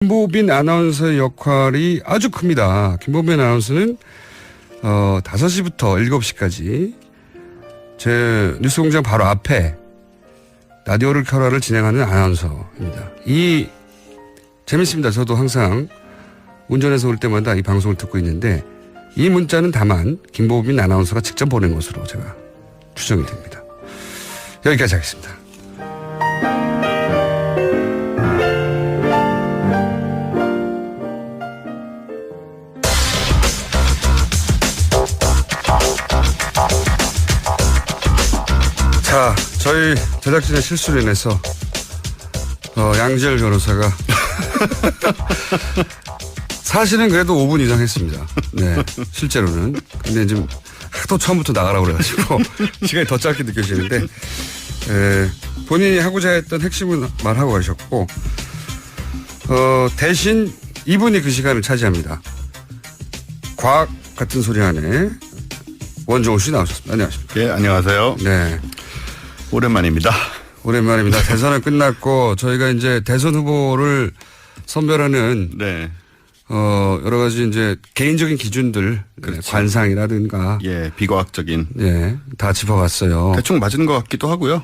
김보빈 아나운서의 역할이 아주 큽니다. 김보빈 아나운서는 5시부터 7시까지 제 뉴스공장 바로 앞에 라디오를 켜라를 진행하는 아나운서입니다. 재밌습니다. 저도 항상 운전해서 올 때마다 이 방송을 듣고 있는데 이 문자는 다만 김보빈 아나운서가 직접 보낸 것으로 제가 추정이 됩니다. 여기까지 하겠습니다. 자, 저희 제작진의 실수로 인해서 양지열 변호사가 사실은 그래도 5분 이상 했습니다. 네, 실제로는. 근데 지금 하도 처음부터 나가라고 그래가지고 시간이 더 짧게 느껴지는데 본인이 하고자 했던 핵심은 말하고 가셨고 대신 이분이 그 시간을 차지합니다. 과학 같은 소리 하네. 원종우 씨 나오셨습니다. 안녕하십니까. 예, 안녕하세요. 네. 오랜만입니다. 오랜만입니다. 대선은 끝났고 저희가 이제 대선 후보를 선별하는 네. 여러 가지 이제 개인적인 기준들, 그렇죠. 관상이라든가 예, 비과학적인. 예, 다 짚어봤어요. 대충 맞은 것 같기도 하고요.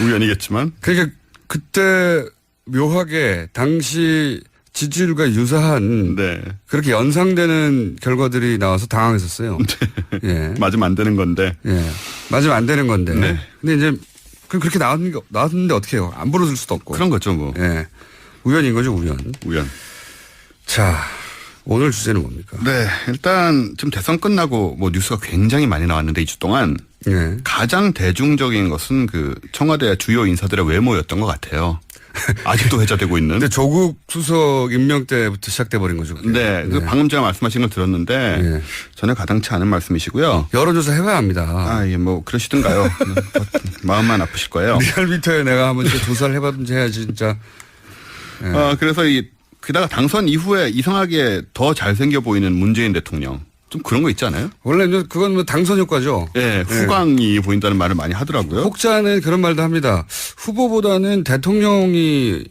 우연이겠지만. 그러니까 그때 묘하게 당시 지지율과 유사한 네. 그렇게 연상되는 결과들이 나와서 당황했었어요. 예. 맞으면 안 되는 건데. 예. 맞으면 안 되는 건데. 네. 근데 이제 그렇게 나왔는데 어떻게 해요? 안 불러줄 수도 없고. 그런 거죠, 뭐. 예. 우연인 거죠, 우연. 우연. 자, 오늘 주제는 뭡니까? 네. 일단 지금 대선 끝나고 뭐 뉴스가 굉장히 많이 나왔는데 2주 동안 예. 가장 대중적인 것은 그 청와대 주요 인사들의 외모였던 것 같아요. 아직도 회자되고 있는. 근데 조국 수석 임명 때부터 시작돼 버린 거죠. 그게. 네. 그 방금 제가 말씀하신 걸 들었는데 네. 전혀 가당치 않은 말씀이시고요. 여론조사 해봐야 합니다. 아, 예, 뭐 그러시든가요. 마음만 아프실 거예요. 리얼미터에 내가 한번 조사를 해봤든지 해야지 진짜. 예. 그래서 게다가 당선 이후에 이상하게 더 잘생겨 보이는 문재인 대통령. 좀 그런 거 있지 않아요? 원래 그건 뭐 당선 효과죠. 예, 후광이 보인다는 말을 많이 하더라고요. 혹자는 그런 말도 합니다. 후보보다는 대통령이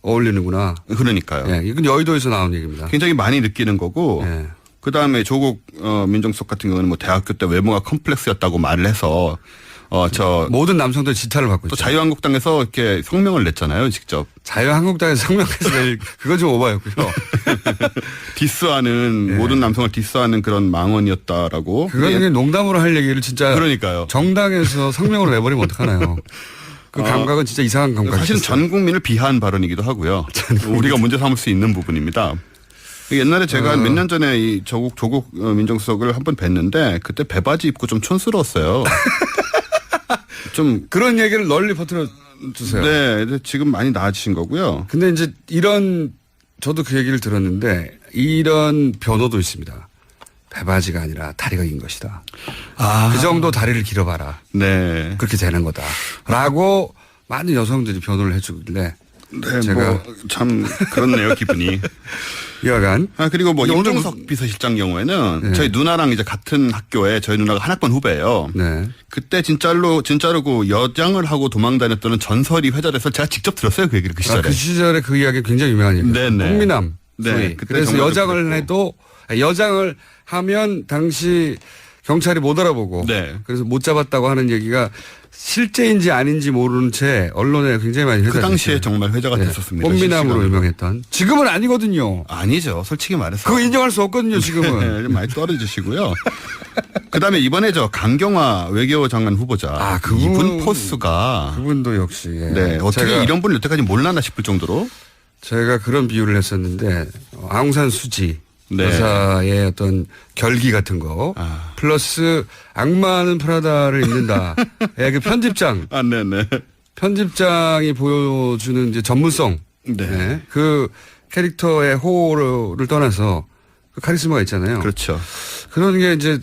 어울리는구나. 그러니까요. 예, 이건 여의도에서 나온 얘기입니다. 굉장히 많이 느끼는 거고. 예. 그 다음에 조국 민정수석 같은 경우는 뭐 대학교 때 외모가 컴플렉스였다고 말을 해서 모든 남성들 지탄을 받고 또 있죠. 자유한국당에서 이렇게 성명을 냈잖아요, 직접. 자유한국당에서 성명해서 그건 좀 오바였고요. 디스하는 예. 모든 남성을 디스하는 그런 망언이었다라고. 그건 그냥 농담으로 할 얘기를 진짜. 그러니까요. 정당에서 성명으로 내버리면 어떡하나요? 그 감각은 진짜 이상한 감각이죠. 사실은 전 국민을 비하한 발언이기도 하고요. 우리가 문제 삼을 수 있는 부분입니다. 옛날에 제가 몇 년 전에 이 조국 민정수석을 한번 뵀는데 그때 배바지 입고 좀 촌스러웠어요. 좀 그런 얘기를 널리 퍼뜨려 주세요. 네, 지금 많이 나아지신 거고요. 근데 이제 저도 그 얘기를 들었는데 이런 변호도 있습니다. 배바지가 아니라 다리가 긴 것이다. 그 정도 다리를 길어봐라. 네. 그렇게 되는 거다. 라고 많은 여성들이 변호를 해주길래 네, 제가 뭐 참 그렇네요, 기분이. 여하간. 그리고 뭐 오늘 임종석 비서실장 경우에는 네. 저희 누나랑 이제 같은 학교에 저희 누나가 한 학번 후배예요. 네. 그때 진짜로 그 여장을 하고 도망 다녔다는 전설이 회자돼서 제가 직접 들었어요, 그 얘기를 그 시절에. 그 시절에 그 이야기 굉장히 유명한 얘기예요. 네네. 꽃미남. 네, 소위. 그때 그래서 정말 여장을 그랬고. 해도 여장을 하면 당시 경찰이 못 알아보고 네. 그래서 못 잡았다고 하는 얘기가 실제인지 아닌지 모르는 채 언론에 굉장히 많이 그 회자됐어요. 당시에 정말 회자가 됐었습니다. 꽃미남으로 실시간으로. 유명했던. 지금은 아니거든요. 아니죠. 솔직히 말해서. 그거 인정할 수 없거든요, 지금은. 네, 좀 많이 떨어지시고요. 그다음에 이번에 강경화 외교부 장관 후보자. 이분 포스가. 그분도 역시. 예. 네. 어떻게 이런 분을 여태까지 몰랐나 싶을 정도로. 제가 그런 비유를 했었는데 아웅산 수지 네. 여사의 어떤 결기 같은 거 플러스 악마는 프라다를 입는다. 예, 그 편집장. 네네. 편집장이 보여주는 이제 전문성. 네. 네. 그 캐릭터의 호를 떠나서 그 카리스마가 있잖아요. 그렇죠. 그런 게 이제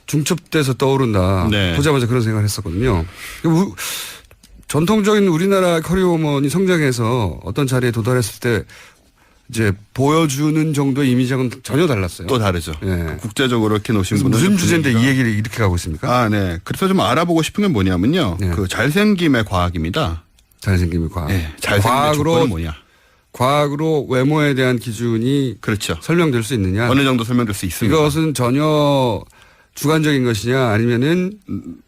중첩돼서 떠오른다. 네. 보자마자 그런 생각을 했었거든요. 전통적인 우리나라 커리어우먼이 성장해서 어떤 자리에 도달했을 때 이제 보여주는 정도의 이미지랑은 전혀 달랐어요. 또 다르죠. 예. 국제적으로 이렇게 놓으신 분은 무슨 주제인데 이 얘기를 이렇게 가고 있습니까? 네. 그래서 좀 알아보고 싶은 게 뭐냐면요. 네. 그 잘생김의 과학입니다. 잘생김의 과학. 네. 잘생김의 과학으로 조건은 뭐냐. 과학으로 외모에 대한 기준이 그렇죠. 설명될 수 있느냐. 어느 정도 설명될 수 있습니다. 이것은 전혀 주관적인 것이냐 아니면은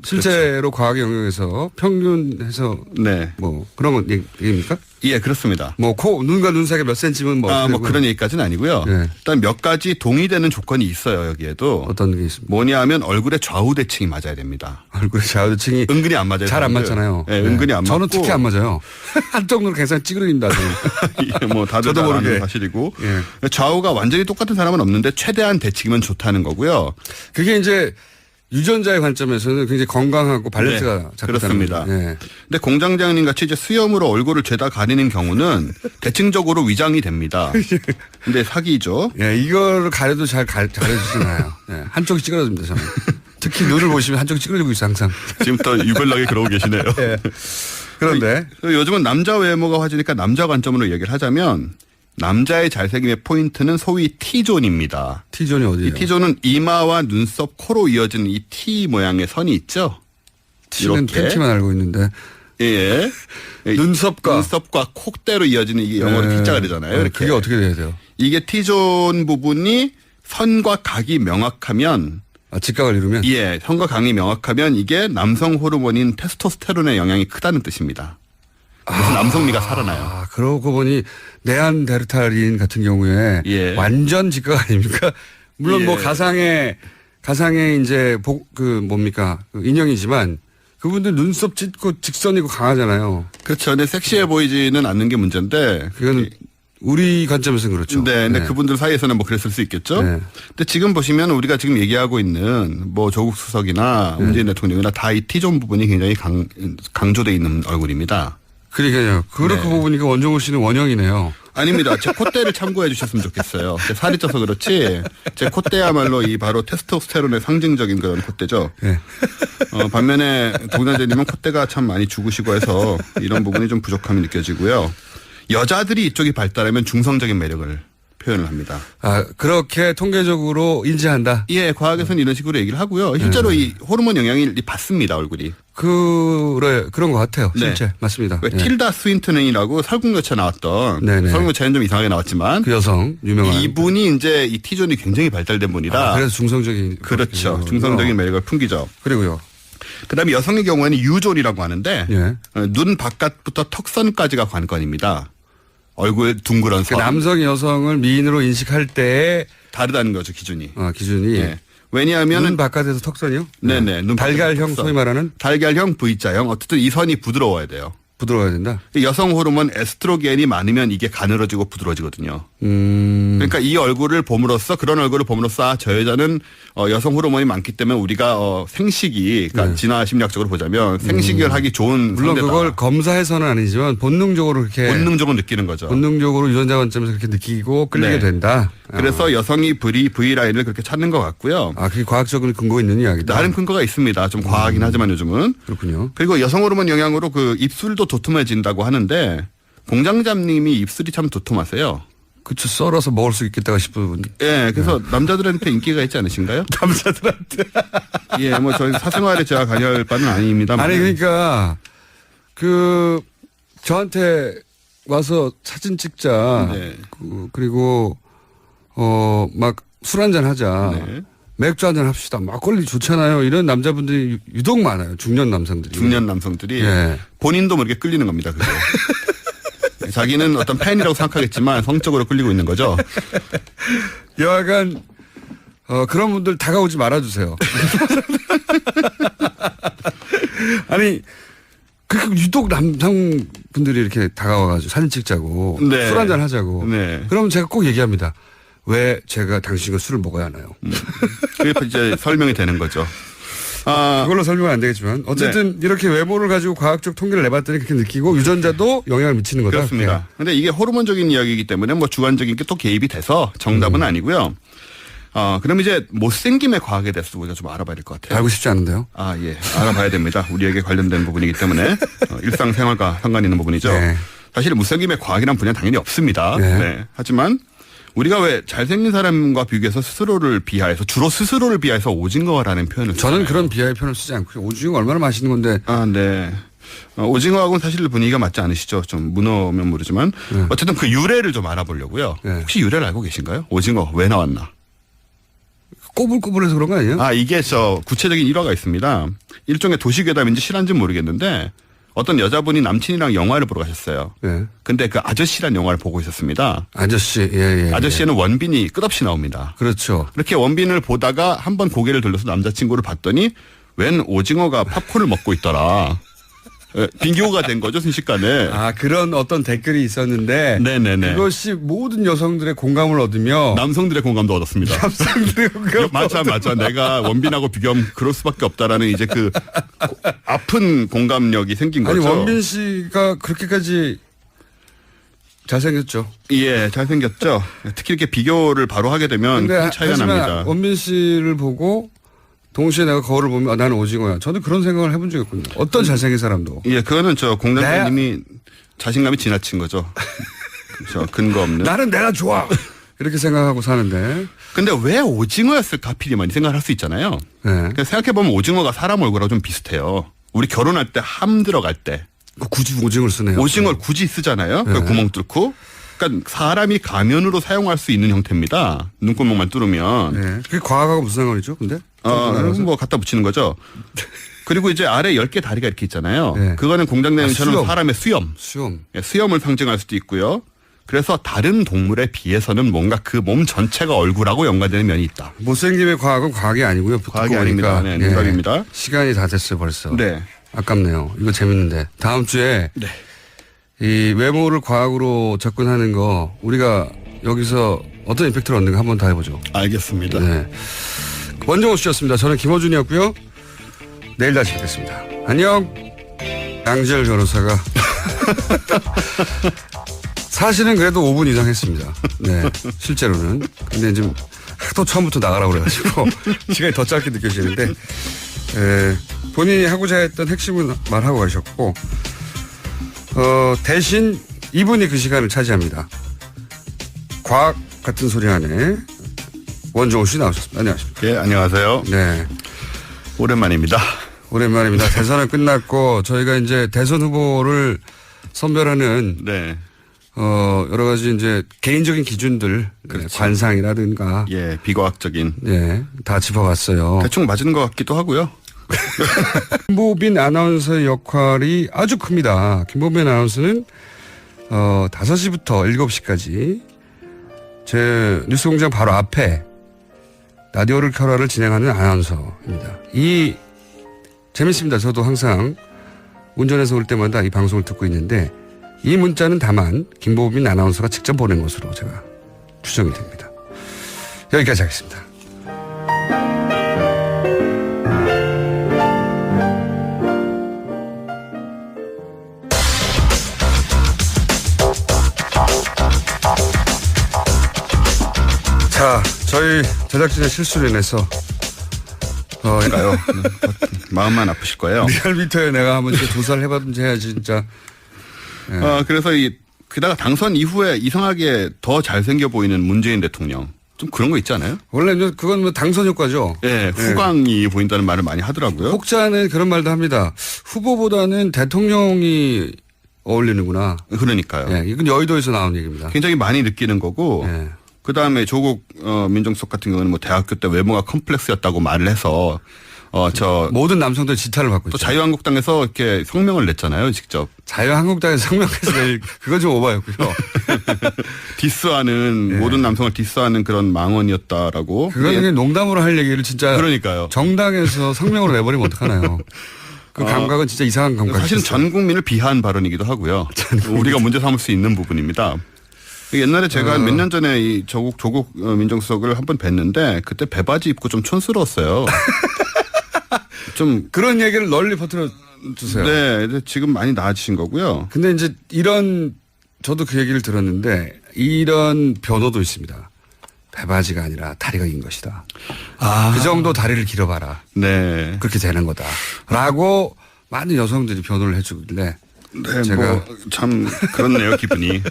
실제로 과학 영역에서 평균해서 네. 뭐 그런 건 얘기입니까? 예, 그렇습니다. 뭐 눈과 눈 사이가 몇 센치면 뭐. 뭐 그런 얘기까지는 아니고요. 네. 일단 몇 가지 동의되는 조건이 있어요, 여기에도. 어떤 게 있습니까? 뭐냐 하면 얼굴의 좌우 대칭이 맞아야 됩니다. 얼굴 좌우대칭이 은근히 안 맞아요. 잘 안 사람들. 맞잖아요. 네, 은근히 안 맞고. 저는 특히 안 맞아요. 한쪽으로 계산 찌그러집니다. 저는. 예, 뭐 다들 저도 잘 아는 모르게. 사실이고. 예. 좌우가 완전히 똑같은 사람은 없는데 최대한 대칭이면 좋다는 거고요. 그게 이제 유전자의 관점에서는 굉장히 건강하고 밸런스가 네, 잡혔다는 그렇습니다. 거죠. 예. 근데 공장장님 같이 이제 수염으로 얼굴을 죄다 가리는 경우는 대칭적으로 위장이 됩니다. 근데 사기죠. 예, 이거를 가려도 잘 가려지진 않아요. 예, 한쪽이 찌그러집니다, 저는. 특히 눈을 보시면 한쪽이 찌그러지고 있어요, 항상. 지금부터 유별나게 그러고 계시네요. 예. 그런데. 요즘은 남자 외모가 화제니까 남자 관점으로 얘기를 하자면 남자의 잘생김의 포인트는 소위 T존입니다. T존이 어디예요? 이 T존은 이마와 눈썹, 코로 이어지는 이 T 모양의 선이 있죠. T는 팬티만 알고 있는데. 예. 눈썹과 콧대로 이어지는 이게 영어로 T자가 되잖아요. 이렇게. 그게 어떻게 돼야 돼요? 이게 T존 부분이 선과 각이 명확하면 직각을 이루면? 예, 선과 각이 명확하면 이게 남성 호르몬인 테스토스테론의 영향이 크다는 뜻입니다. 그래서 남성미가 살아나요. 그러고 보니 네안데르탈인 같은 경우에 예. 완전 직각 아닙니까? 물론 예. 뭐 가상의 이제 뭡니까? 인형이지만 그분들 눈썹 짙고 직선이고 강하잖아요. 그렇죠. 근데 섹시해 보이지는 않는 게 문제인데. 그건 우리 관점에서는 그렇죠. 네. 근데 그분들 사이에서는 뭐 그랬을 수 있겠죠. 네. 근데 지금 보시면 우리가 지금 얘기하고 있는 뭐 조국 수석이나 문재인 대통령이나 다 이 T존 부분이 굉장히 강조돼 있는 얼굴입니다. 그러니까요. 그렇게 보니까 원종우 씨는 원형이네요. 아닙니다. 제 콧대를 참고해 주셨으면 좋겠어요. 제 살이 쪄서 그렇지 제 콧대야말로 이 바로 테스토스테론의 상징적인 그런 콧대죠. 네. 반면에 동남자님은 콧대가 참 많이 죽으시고 해서 이런 부분이 좀 부족함이 느껴지고요. 여자들이 이쪽이 발달하면 중성적인 매력을 표현을 합니다. 그렇게 통계적으로 인지한다? 예, 과학에서는 이런 식으로 얘기를 하고요. 실제로 이 호르몬 영향이 받습니다, 얼굴이. 그런 것 같아요. 네. 실제. 맞습니다. 왜 예. 틸다 스윈튼이라고 설국열차 나왔던 네네. 설국열차는 좀 이상하게 나왔지만 그 여성 유명한. 이분이 이제 이 T존이 굉장히 발달된 분이라. 그래서 중성적인. 그렇죠. 중성적인 매력을 풍기죠. 그리고요. 그다음에 여성의 경우에는 U존이라고 하는데 예. 눈 바깥부터 턱선까지가 관건입니다. 얼굴 둥그런 선. 남성이 여성을 미인으로 인식할 때의 다르다는 거죠, 기준이. 기준이. 예. 왜냐하면은 눈 바깥에서 턱선이요? 네네. 눈 달걀형 바깥에서 턱선. 소위 말하는 달걀형 V자형. 어쨌든 이 선이 부드러워야 돼요. 부드러워야 된다. 여성 호르몬 에스트로겐이 많으면 이게 가늘어지고 부드러워지거든요. 그러니까 이 얼굴을 봄으로써 그런 얼굴을 봄으로써 저 여자는 여성 호르몬이 많기 때문에 우리가 생식이 그러니까 진화 심리학적으로 보자면 생식을 하기 좋은 물론 상대다. 그걸 검사해서는 아니지만 본능적으로 그렇게 본능적으로 느끼는 거죠. 본능적으로 유전자 관점에서 그렇게 느끼고 끌리게 네. 된다. 그래서 여성이 V라인을 그렇게 찾는 것 같고요. 그게 과학적으로 근거 있는 이야기다. 나름 근거가 있습니다. 좀 과하긴 하지만 요즘은. 그렇군요. 그리고 여성 호르몬 영향으로 그 입술도 도톰해진다고 하는데 공장장님이 입술이 참 도톰하세요. 그쵸. 썰어서 먹을 수 있겠다가 싶은. 예, 그래서 남자들한테 인기가 있지 않으신가요? 남자들한테. 예, 뭐 저희 사생활에 제가 관여할 바는 아닙니다만. 아니 그러니까 저한테 와서 사진 찍자. 네. 그리고 막 술 한잔 하자. 네. 맥주 한잔 합시다. 막걸리 좋잖아요. 이런 남자분들이 유독 많아요. 중년 남성들이. 중년 남성들이 예. 본인도 모르게 끌리는 겁니다. 그게. 자기는 어떤 팬이라고 생각하겠지만 성적으로 끌리고 있는 거죠. 여하간 그런 분들 다가오지 말아주세요. 아니 유독 남성분들이 이렇게 다가와가지고 사진 찍자고 네. 술 한잔 하자고. 네. 그러면 제가 꼭 얘기합니다. 왜 제가 당신과 술을 먹어야 하나요? 그게 이제 설명이 되는 거죠. 그걸로 설명은 안 되겠지만 어쨌든 이렇게 외모를 가지고 과학적 통계를 내봤더니 그렇게 느끼고 유전자도 영향을 미치는 거다. 그렇습니다. 그런데 이게 호르몬적인 이야기이기 때문에 뭐 주관적인 게 또 개입이 돼서 정답은 아니고요. 그럼 이제 못생김의 과학에 대해서 우리가 좀 알아봐야 될 것 같아요. 알고 싶지 않은데요? 예. 알아봐야 됩니다. 우리에게 관련된 부분이기 때문에 일상생활과 상관 있는 부분이죠. 네. 사실 못생김의 과학이란 분야는 당연히 없습니다. 네. 네. 하지만 우리가 왜 잘생긴 사람과 비교해서 주로 스스로를 비하해서 오징어라는 표현을 저는 쓰잖아요. 그런 비하의 표현을 쓰지 않고요. 오징어 얼마나 맛있는 건데. 네. 오징어하고는 사실 분위기가 맞지 않으시죠? 좀 문어면 모르지만 어쨌든 그 유래를 좀 알아보려고요. 네. 혹시 유래를 알고 계신가요? 오징어 왜 나왔나? 꼬불꼬불해서 그런 거 아니에요? 아, 이게 구체적인 일화가 있습니다. 일종의 도시괴담인지 실화인지는 모르겠는데 어떤 여자분이 남친이랑 영화를 보러 가셨어요. 네. 근데 그 아저씨란 영화를 보고 있었습니다. 아저씨, 예. 아저씨에는 원빈이 끝없이 나옵니다. 그렇죠. 이렇게 원빈을 보다가 한번 고개를 돌려서 남자친구를 봤더니 웬 오징어가 팝콘을 먹고 있더라. 빙교가 된 거죠, 순식간에. 아, 그런 어떤 댓글이 있었는데. 네네네. 그것이 모든 여성들의 공감을 얻으며. 남성들의 공감도 얻었습니다. 남성들의 공감을 맞아. 내가 원빈하고 비교하면 그럴 수밖에 없다라는 이제 그 아픈 공감력이 생긴 아니, 거죠. 원빈 씨가 그렇게까지 잘생겼죠. 예, 잘생겼죠. 특히 이렇게 비교를 바로 하게 되면 큰 차이가 하지만 납니다. 원빈 씨를 보고 동시에 내가 거울을 보면 나는 오징어야. 저는 그런 생각을 해본 적이 있거든요. 어떤 잘생긴 사람도. 예, 그거는 공장장님이 자신감이 지나친 거죠. 그렇죠. 근거 없는. 나는 내가 좋아. 이렇게 생각하고 사는데. 근데 왜 오징어였을까 하필이면 이 생각을 할 수 있잖아요. 네. 그러니까 생각해보면 오징어가 사람 얼굴하고 좀 비슷해요. 우리 결혼할 때 함 들어갈 때 굳이 오징어를 쓰네요. 오징어를 굳이 쓰잖아요. 그 구멍 뚫고. 그러니까 사람이 가면으로 사용할 수 있는 형태입니다. 눈구멍만 뚫으면. 네. 그게 과학하고 무슨 상관이죠, 근데? 뭐 갖다 붙이는 거죠. 그리고 이제 아래 10개 다리가 이렇게 있잖아요. 네. 그거는 공장장님처럼 수염. 사람의 수염. 수염. 예, 수염을 상징할 수도 있고요. 그래서 다른 동물에 비해서는 뭔가 그 몸 전체가 얼굴하고 연관되는 면이 있다. 못생김의 과학은 과학이 아니고요. 과학이 아닙니다. 네, 농담입니다. 시간이 다 됐어요, 벌써. 네. 아깝네요. 이거 재밌는데. 다음 주에 네. 이 외모를 과학으로 접근하는 거 우리가 여기서 어떤 임팩트를 얻는 가 한번 다 해보죠. 알겠습니다. 네. 원정호 씨였습니다. 저는 김호준이었고요. 내일 다시 뵙겠습니다. 안녕. 양지열 변호사가 사실은 그래도 5분 이상 했습니다. 네, 실제로는. 근데 지금 하도 처음부터 나가라고 그래가지고 시간이 더 짧게 느껴지는데 본인이 하고자 했던 핵심은 말하고 가셨고 대신 이분이 그 시간을 차지합니다. 과학 같은 소리 안에 원정호 씨 나오셨습니다. 안녕하십니까. 예, 안녕하세요. 네. 오랜만입니다. 오랜만입니다. 대선은 끝났고 저희가 이제 대선 후보를 선별하는 네. 여러 가지 이제 개인적인 기준들 그렇죠. 관상이라든가 예, 비과학적인. 다 짚어봤어요. 대충 맞은 것 같기도 하고요. 김보빈 아나운서의 역할이 아주 큽니다. 김보빈 아나운서는 5시부터 7시까지 제 뉴스공장 바로 앞에 라디오를 켜라를 진행하는 아나운서입니다. 재밌습니다. 저도 항상 운전해서 올 때마다 이 방송을 듣고 있는데 이 문자는 다만 김보빈 아나운서가 직접 보낸 것으로 제가 추정이 됩니다. 여기까지 하겠습니다. 자, 저희 제작진의 실수로 인해서 가요. 마음만 아프실 거예요. 리얼미터에 내가 한번 조사를 해봤든지 해야지 진짜. 그래서 게다가 당선 이후에 이상하게 더 잘생겨 보이는 문재인 대통령. 좀 그런 거 있지 않아요? 원래 그건 뭐 당선 효과죠. 예, 후광이 보인다는 말을 많이 하더라고요. 혹자는 그런 말도 합니다. 후보보다는 대통령이 어울리는구나. 그러니까요. 예, 이건 여의도에서 나온 얘기입니다. 굉장히 많이 느끼는 거고. 예. 그 다음에 조국 민정수석 같은 경우는 뭐 대학교 때 외모가 컴플렉스였다고 말을 해서 모든 남성들 지탄을 받고 또 있죠. 자유한국당에서 이렇게 성명을 냈잖아요, 직접. 자유한국당에서 성명해서 낼 그건 좀 오바였고요. 디스하는 모든 남성을 디스하는 그런 망언이었다라고. 그건 그냥 농담으로 할 얘기를 진짜 그러니까요. 정당에서 성명으로 내버리면 어떡하나요? 그 감각은 진짜 이상한 감각이죠. 사실은 전 국민을 비하한 발언이기도 하고요. 우리가 문제 삼을 수 있는 부분입니다. 옛날에 제가 몇 년 전에 이 조국 민정수석을 한번 뵀는데 그때 배바지 입고 좀 촌스러웠어요. 좀 그런 얘기를 널리 퍼뜨려 주세요. 네, 지금 많이 나아지신 거고요. 근데 이제 저도 그 얘기를 들었는데 이런 변호도 있습니다. 배바지가 아니라 다리가 긴 것이다. 그 정도 다리를 길어봐라. 네. 그렇게 되는 거다. 라고 많은 여성들이 변호를 해주길래 네, 제가 뭐 참 그렇네요, 기분이.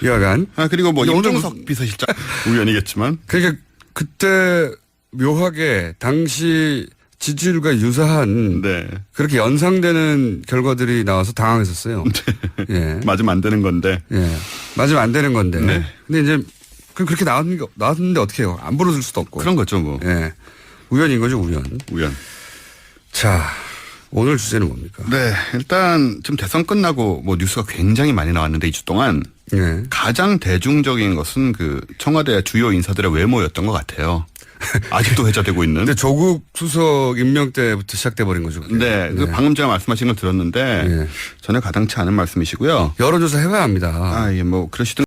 여하간. 그리고 뭐 오늘 임종석 비서실장 우연이겠지만. 그러니까 그때 묘하게 당시 지지율과 유사한 네. 그렇게 연상되는 결과들이 나와서 당황했었어요. 예. 맞으면 안 되는 건데. 예. 맞으면 안 되는 건데. 네. 근데 이제 그렇게 나왔는데 어떻게 해요? 안 불어줄 수도 없고. 그런 거죠, 뭐. 예. 우연인 거죠, 우연. 우연. 자, 오늘 주제는 뭡니까? 네. 일단 지금 대선 끝나고 뭐 뉴스가 굉장히 많이 나왔는데 2주 동안 예. 가장 대중적인 것은 그 청와대 주요 인사들의 외모였던 것 같아요. 아직도 회자되고 있는. 근데 조국 수석 임명 때부터 시작돼 버린 거죠. 그게. 네. 그 방금 제가 말씀하신 걸 들었는데 예. 전혀 가당치 않은 말씀이시고요. 여론조사 해봐야 합니다. 아, 예, 뭐 그러시든